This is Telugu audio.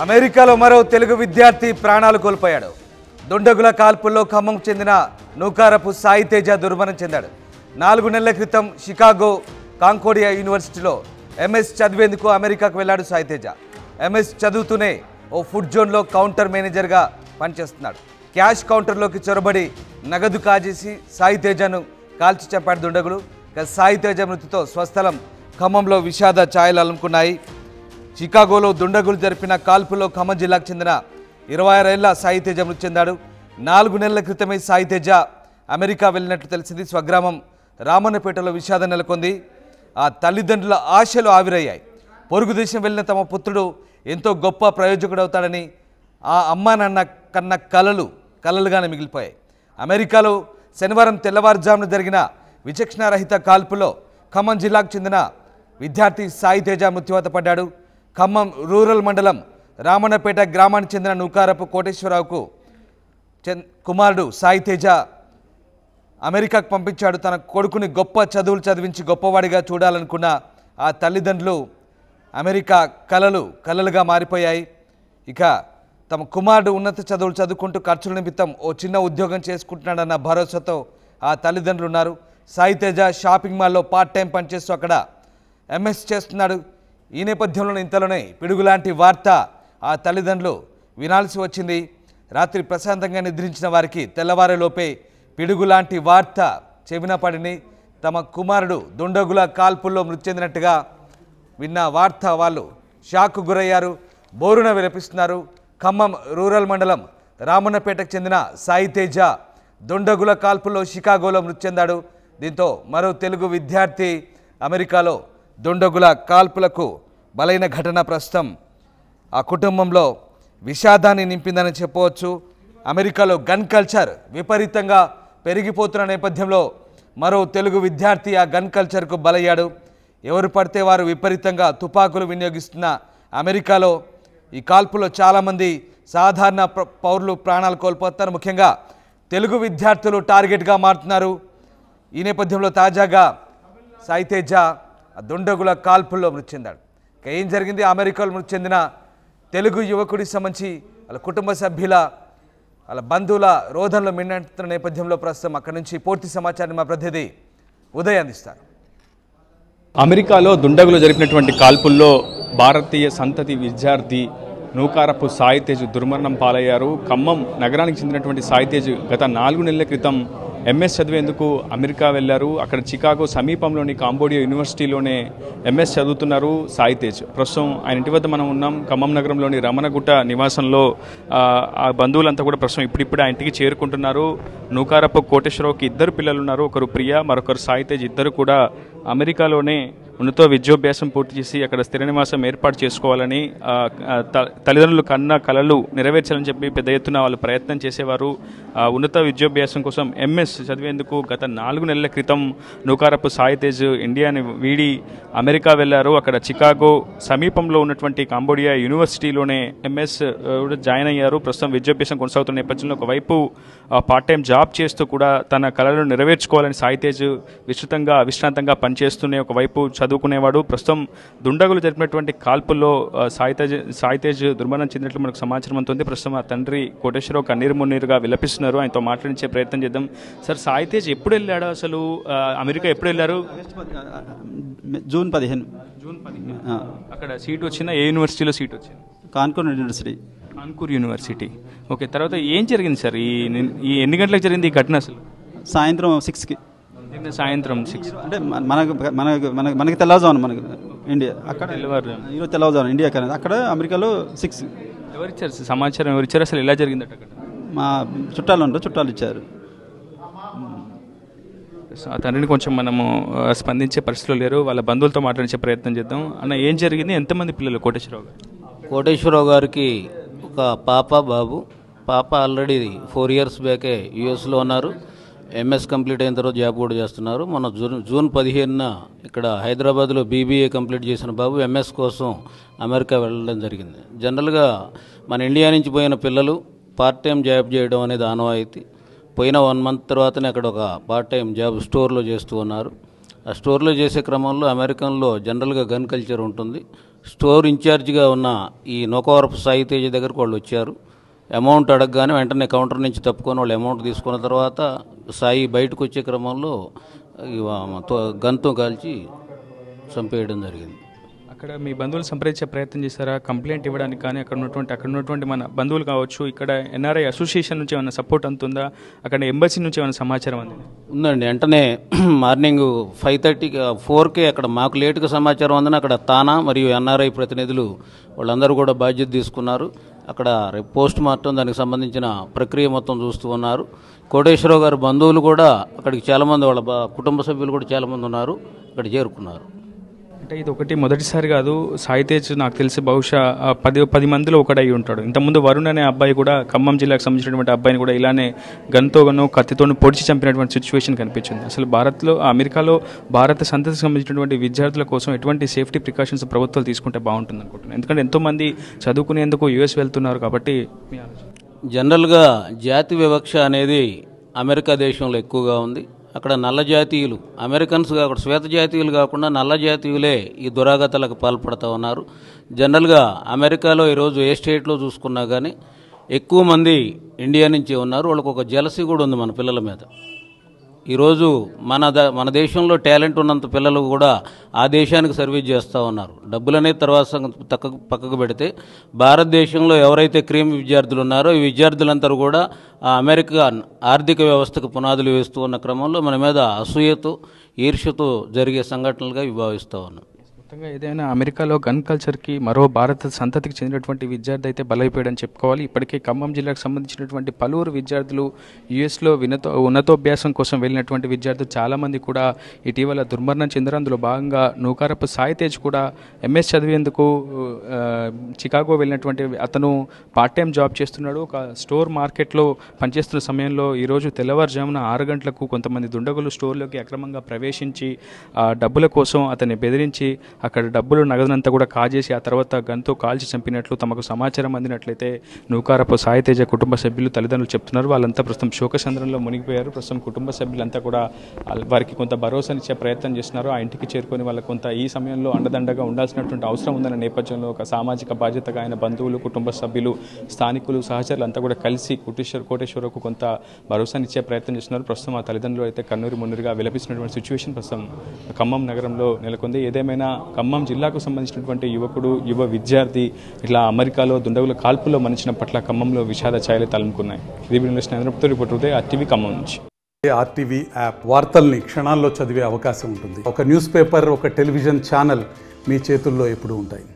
అమెరికాలో మరో తెలుగు విద్యార్థి ప్రాణాలు కోల్పోయాడు. దుండగుల కాల్పుల్లో ఖమ్మం చెందిన నూకారపు సాయి తేజ దుర్మరణం చెందాడు. 4 నెలల క్రితం షికాగో కాంకోడియా యూనివర్సిటీలో ఎంఎస్ చదివేందుకు అమెరికాకు వెళ్లాడు సాయి తేజ. ఎంఎస్ చదువుతూనే ఓ ఫుడ్ జోన్లో కౌంటర్ మేనేజర్గా పనిచేస్తున్నాడు. క్యాష్ కౌంటర్లోకి చొరబడి నగదు కాజేసి సాయి తేజను కాల్చి చంపాడు దుండగులు. సాయి తేజ మృతితో స్వస్థలం ఖమ్మంలో విషాద ఛాయలు అలుముకున్నాయి. షికాగోలో దుండగులు జరిపిన కాల్పుల్లో ఖమ్మం జిల్లాకు చెందిన 26 ఏళ్ల సాయి తేజ మృతి చెందాడు. 4 నెలల క్రితమే సాయి తేజ అమెరికా వెళ్ళినట్లు తెలిసింది. స్వగ్రామం రామన్నపేటలో విషాదం నెలకొంది. ఆ తల్లిదండ్రుల ఆశలు ఆవిరయ్యాయి. పొరుగు దేశం వెళ్ళిన తమ పుత్రుడు ఎంతో గొప్ప ప్రయోజకుడవుతాడని ఆ అమ్మా నాన్న కన్న కలలుగానే మిగిలిపోయాయి. అమెరికాలో శనివారం తెల్లవారుజామున జరిగిన విచక్షణారహిత కాల్పులో ఖమ్మం జిల్లాకు చెందిన విద్యార్థి సాయి తేజ మృత్యువాత పడ్డాడు. ఖమ్మం రూరల్ మండలం రామన్నపేట గ్రామానికి చెందిన నూకారపు కోటేశ్వరరావుకు కుమారుడు సాయి తేజ అమెరికాకు పంపించాడు. తన కొడుకుని గొప్ప చదువులు చదివించి గొప్పవాడిగా చూడాలనుకున్న ఆ తల్లిదండ్రులు అమెరికా కలలుగా మారిపోయాయి. ఇక తమ కుమారుడు ఉన్నత చదువులు చదువుకుంటూ ఖర్చుల నిమిత్తం ఓ చిన్న ఉద్యోగం చేసుకుంటున్నాడన్న భరోసాతో ఆ తల్లిదండ్రులు ఉన్నారు. సాయి తేజ షాపింగ్ మాల్లో పార్ట్ టైం పనిచేస్తూ అక్కడ ఎంఎస్ చేస్తున్నాడు. ఈ నేపథ్యంలో ఇంతలోనే పిడుగులాంటి వార్త ఆ తల్లిదండ్రులు వినాల్సి వచ్చింది. రాత్రి ప్రశాంతంగా నిద్రించిన వారికి తెల్లవారేలోపే పిడుగులాంటి వార్త చెవిన పడిని. తమ కుమారుడు దుండగుల కాల్పుల్లో మృతి చెందినట్టుగా విన్న వార్త వాళ్ళు షాక్కు గురయ్యారు, బోరున విలపిస్తున్నారు. ఖమ్మం రూరల్ మండలం రామన్నపేటకు చెందిన సాయి తేజ దుండగుల కాల్పుల్లో షికాగోలో మృతి చెందాడు. దీంతో మరో తెలుగు విద్యార్థి అమెరికాలో దుండగుల కాల్పులకు బలైన ఘటన ప్రస్తుతం ఆ కుటుంబంలో విషాదాన్ని నింపిందని చెప్పవచ్చు. అమెరికాలో గన్ కల్చర్ విపరీతంగా పెరిగిపోతున్న నేపథ్యంలో మరో తెలుగు విద్యార్థి ఆ గన్ కల్చర్కు బలయ్యాడు. ఎవరు పడితే వారు విపరీతంగా తుపాకులు వినియోగిస్తున్న అమెరికాలో ఈ కాల్పులో చాలామంది సాధారణ పౌరులు ప్రాణాలు కోల్పోతున్నారు. ముఖ్యంగా తెలుగు విద్యార్థులు టార్గెట్గా మారుతున్నారు. ఈ నేపథ్యంలో తాజాగా సాయి తేజ దుండగుల కాల్పుల్లో మృతి చెందాడు. ఏం జరిగింది? అమెరికాలో మృతి చెందిన తెలుగు యువకుడికి సంబంధించి వాళ్ళ కుటుంబ సభ్యుల వాళ్ళ బంధువుల రోధనలో మిన్నంటున్న నేపథ్యంలో ప్రస్తుతం అక్కడి నుంచి పూర్తి సమాచారాన్ని మా ప్రతినిధి ఉదయ్ అందిస్తారు. అమెరికాలో దుండగులు జరిపినటువంటి కాల్పుల్లో భారతీయ సంతతి విద్యార్థి నూకారపు సాయి తేజ్ దుర్మరణం పాలయ్యారు. ఖమ్మం నగరానికి చెందినటువంటి సాయి తేజ్ గత 4 నెలల క్రితం ఎంఎస్ చదివేందుకు అమెరికా వెళ్లారు. అక్కడ చికాగో సమీపంలోని కాంబోడియా యూనివర్సిటీలోనే ఎంఎస్ చదువుతున్నారు సాయి తేజ్. ప్రస్తుతం ఆయన ఇంటి వద్ద మనం ఉన్నాం. ఖమ్మం నగరంలోని రమణగుట్ట నివాసంలో ఆ బంధువులంతా కూడా ప్రస్తుతం ఇప్పుడిప్పుడే ఆ ఇంటికి చేరుకుంటున్నారు. నూకారపు కోటేశ్వరరావుకి 2 పిల్లలు ఉన్నారు. ఒకరు ప్రియ, మరొకరు సాయి తేజ్. ఇద్దరు కూడా అమెరికాలోనే ఉన్నత విద్యాభ్యాసం పూర్తి చేసి అక్కడ స్థిర నివాసం ఏర్పాటు చేసుకోవాలని తల్లిదండ్రులు కన్న కలలు నెరవేర్చాలని చెప్పి పెద్ద ఎత్తున వాళ్ళు ప్రయత్నం చేసేవారు. ఉన్నత విద్యాభ్యాసం కోసం ఎంఎస్ చదివేందుకు గత 4 నెలల క్రితం నూకారపు సాయి తేజ్ ఇండియాని వీడి అమెరికా వెళ్లారు. అక్కడ చికాగో సమీపంలో ఉన్నటువంటి కాంబోడియా యూనివర్సిటీలోనే ఎంఎస్ జాయిన్ అయ్యారు. ప్రస్తుతం విద్యాభ్యాసం కొనసాగుతున్న నేపథ్యంలో ఒకవైపు పార్ట్ టైం జాబ్ చేస్తూ కూడా తన కళలను నెరవేర్చుకోవాలని సాయి తేజ్ అవిశ్రాంతంగా పనిచేస్తూనే ఒకవైపు చదువుకునేవాడు. ప్రస్తుతం దుండగులు జరిపినటువంటి కాల్పుల్లో సాయి తేజ్ దుర్మరణం చెందినట్లు మనకు సమాచారం అందుతుంది. ప్రస్తుతం ఆ తండ్రి కోటేశ్వరరావు కన్నీరు మున్నీరుగా విలపిస్తున్నారు. ఆయనతో మాట్లాడించే ప్రయత్నం చేద్దాం. సార్, సాయి తేజ్ ఎప్పుడు వెళ్ళాడు? అసలు అమెరికా ఎప్పుడు వెళ్ళారు? జూన్ 15. అక్కడ సీట్ వచ్చిందా? ఏ యూనివర్సిటీలో సీట్ వచ్చింది? కాన్పూర్ యూనివర్సిటీ. ఓకే, తర్వాత ఏం జరిగింది సార్? ఈ ఎన్ని గంటలకు జరిగింది ఈ ఘటన? అసలు సాయంత్రం 6కి. సాయంత్రం 6 అంటే మనకి తెల్లవారుజామున మనకి ఇండియా అక్కడ ఈరోజు తెల్లవారుజామున ఇండియా కానీ అక్కడ అమెరికాలో 6. ఎవరిచ్చారు సమాచారం? ఎవరిచ్చారు? అసలు ఎలా జరిగిందట? అక్కడ మా చుట్టాలు ఇచ్చారు. ఆ తండ్రిని కొంచెం మనము స్పందించే పరిస్థితులు లేరు. వాళ్ళ బంధువులతో మాట్లాడించే ప్రయత్నం చేద్దాం. అన్న, ఏం జరిగింది? ఎంతమంది పిల్లలు కోటేశ్వరరావు గారికి ఒక పాప, బాబు. పాప ఆల్రెడీ 4 ఇయర్స్ బ్యాకే యూఎస్లో ఉన్నారు. ఎంఎస్ కంప్లీట్ అయిన తర్వాత జాబ్ కూడా చేస్తున్నారు. మన జూన్ 15న ఇక్కడ హైదరాబాద్లో బీబీఏ కంప్లీట్ చేసిన బాబు ఎంఎస్ కోసం అమెరికా వెళ్ళడం జరిగింది. జనరల్గా మన ఇండియా నుంచి పోయిన పిల్లలు పార్ట్ టైం జాబ్ చేయడం అనేది ఆనవాయితీ. పోయిన 1 మంత్ తర్వాతనే అక్కడ ఒక పార్ట్ టైం జాబ్ స్టోర్లో చేస్తూ ఉన్నారు. ఆ స్టోర్లో చేసే క్రమంలో అమెరికన్లో జనరల్గా గన్ కల్చర్ ఉంటుంది. స్టోర్ ఇన్ఛార్జిగా ఉన్న ఈ నూకారపు సాయి తేజ దగ్గరకు వాళ్ళు వచ్చారు. అమౌంట్ అడగగానే వెంటనే కౌంటర్ నుంచి తప్పుకొని వాళ్ళు అమౌంట్ తీసుకున్న తర్వాత సాయి బయటకు వచ్చే క్రమంలో గన్తో కాల్చి చంపేయడం జరిగింది. అక్కడ మీ బంధువులు సంప్రదించే ప్రయత్నం చేశారా? కంప్లైంట్ ఇవ్వడానికి కానీ అక్కడ ఉన్నటువంటి మన బంధువులు కావచ్చు, ఇక్కడ ఎన్ఆర్ఐ అసోసియేషన్ నుంచి ఏమైనా సపోర్ట్ అందుతుందా? అక్కడ ఎంబసీ నుంచి ఏమైనా సమాచారం అంది? ఉందండి. వెంటనే మార్నింగ్ 5:30 4కే అక్కడ మాకు లేటుగా సమాచారం అందని అక్కడ తానా మరియు ఎన్ఆర్ఐ ప్రతినిధులు వాళ్ళందరూ కూడా బాధ్యత తీసుకున్నారు. అక్కడ రేపు పోస్ట్ మార్టం దానికి సంబంధించిన ప్రక్రియ మొత్తం చూస్తూ ఉన్నారు. కోటేశ్వరరావు గారి బంధువులు కూడా అక్కడికి చాలామంది, వాళ్ళ కుటుంబ సభ్యులు కూడా చాలామంది ఉన్నారు, ఇక్కడ చేరుకున్నారు. అంటే ఇది ఒకటి మొదటిసారి కాదు. సాయి తేజ్ నాకు తెలిసి బహుశా 10 మందిలో ఒకడై ఉంటాడు. ఇంతకుముందు వరుణ్ అనే అబ్బాయి కూడా ఖమ్మం జిల్లాకు సంబంధించినటువంటి అబ్బాయిని కూడా ఇలానే గన్తోనో కత్తితోనూ పొడిచి చంపినటువంటి సిచ్యువేషన్ కనిపించింది. అసలు అమెరికాలో భారత సంతతికి సంబంధించినటువంటి విద్యార్థుల కోసం ఎటువంటి సేఫ్టీ ప్రికాషన్స్ ప్రభుత్వాలు తీసుకుంటే బాగుంటుంది అనుకుంటున్నాను. ఎందుకంటే ఎంతోమంది చదువుకునేందుకు యుఎస్ వెళ్తున్నారు కాబట్టి. జనరల్గా జాతి వివక్ష అనేది అమెరికా దేశంలో ఎక్కువగా ఉంది. అక్కడ నల్ల జాతీయులు, అమెరికన్స్ కాకుండా శ్వేత జాతీయులు కాకుండా నల్ల జాతీయులే ఈ దురాగతాలకు పాల్పడుతూ ఉన్నారు. జనరల్గా అమెరికాలో ఈరోజు ఏ స్టేట్లో చూసుకున్నా కానీ ఎక్కువ మంది ఇండియా నుంచే ఉన్నారు. వాళ్ళకు ఒక జెలసీ కూడా ఉంది మన పిల్లల మీద. ఈరోజు మన దేశంలో టాలెంట్ ఉన్నంత పిల్లలు కూడా ఆ దేశానికి సర్వీస్ చేస్తూ ఉన్నారు. డబ్బులు అనేది తర్వాత పక్కకు పెడితే భారతదేశంలో ఎవరైతే క్రీమ్ విద్యార్థులు ఉన్నారో ఈ విద్యార్థులంతా కూడా ఆ అమెరికా ఆర్థిక వ్యవస్థకు పునాదులు వేస్తూ ఉన్న క్రమంలో మన మీద అసూయతో ఈర్ష్యతో జరిగే సంఘటనలుగా భావిస్తూ ఉన్నాం. మొత్తంగా ఏదైనా అమెరికాలో గన్ కల్చర్కి మరో భారత సంతతికి చెందినటువంటి విద్యార్థి అయితే బలైపోయాడని చెప్పుకోవాలి. ఇప్పటికే ఖమ్మం జిల్లాకు సంబంధించినటువంటి పలువురు విద్యార్థులు యుఎస్లో ఉన్నతోభ్యాసం కోసం వెళ్ళినటువంటి విద్యార్థులు చాలామంది కూడా ఇటీవల దుర్మరణం చెందారు. అందులో భాగంగా నూకారపు సాయి తేజ్ కూడా ఎంఎస్ చదివేందుకు చికాగో వెళ్ళినటువంటి అతను పార్ట్ టైం జాబ్ చేస్తున్నాడు. ఒక స్టోర్ మార్కెట్లో పనిచేస్తున్న సమయంలో ఈరోజు తెల్లవారుజామున 6 గంటలకు కొంతమంది దుండగులు స్టోర్లోకి అక్రమంగా ప్రవేశించి డబ్బుల కోసం అతన్ని బెదిరించి అక్కడ డబ్బులు నగదునంతా కూడా కాజేసి ఆ తర్వాత గన్తో కాల్చి చంపినట్లు తమకు సమాచారం అందినట్లయితే నూకారపు సాయి తేజ కుటుంబ సభ్యులు తల్లిదండ్రులు చెప్తున్నారు. వాళ్ళంతా ప్రస్తుతం శోకచంద్రంలో మునిగిపోయారు. ప్రస్తుతం కుటుంబ సభ్యులంతా కూడా వారికి కొంత భరోసానిచ్చే ప్రయత్నం చేస్తున్నారు. ఆ ఇంటికి చేరుకొని వాళ్ళకు కొంత ఈ సమయంలో అండదండగా ఉండాల్సినటువంటి అవసరం ఉందన్న నేపథ్యంలో ఒక సామాజిక బాధ్యతగా ఆయన బంధువులు, కుటుంబ సభ్యులు, స్థానికులు, సహచరులు అంతా కూడా కలిసి కోటేశ్వరకు కొంత భరోసానిచ్చే ప్రయత్నం చేస్తున్నారు. ప్రస్తుతం ఆ తల్లిదండ్రులు అయితే కన్నూరి మున్నూరుగా విలపిస్తున్నటువంటి సిచ్యువేషన్ ప్రస్తుతం ఖమ్మం నగరంలో నెలకొంది. ఏదేమైనా ఖమ్మం జిల్లాకు సంబంధించినటువంటి యువ విద్యార్థి ఇట్లా అమెరికాలో దుండగుల కాల్పుల్లో మరణించిన పట్ల ఖమ్మంలో విషాద ఛాయలు తలముకున్నాయి. ఇది న్యూస్ రిపోర్టర్ ఆర్టీవీ ఖమ్మం నుంచి. ఆర్టీవీ యాప్ వార్తల్ని క్షణాల్లో చదివే అవకాశం ఉంటుంది. ఒక న్యూస్ పేపర్, ఒక టెలివిజన్ ఛానల్ మీ చేతుల్లో ఎప్పుడూ ఉంటాయి.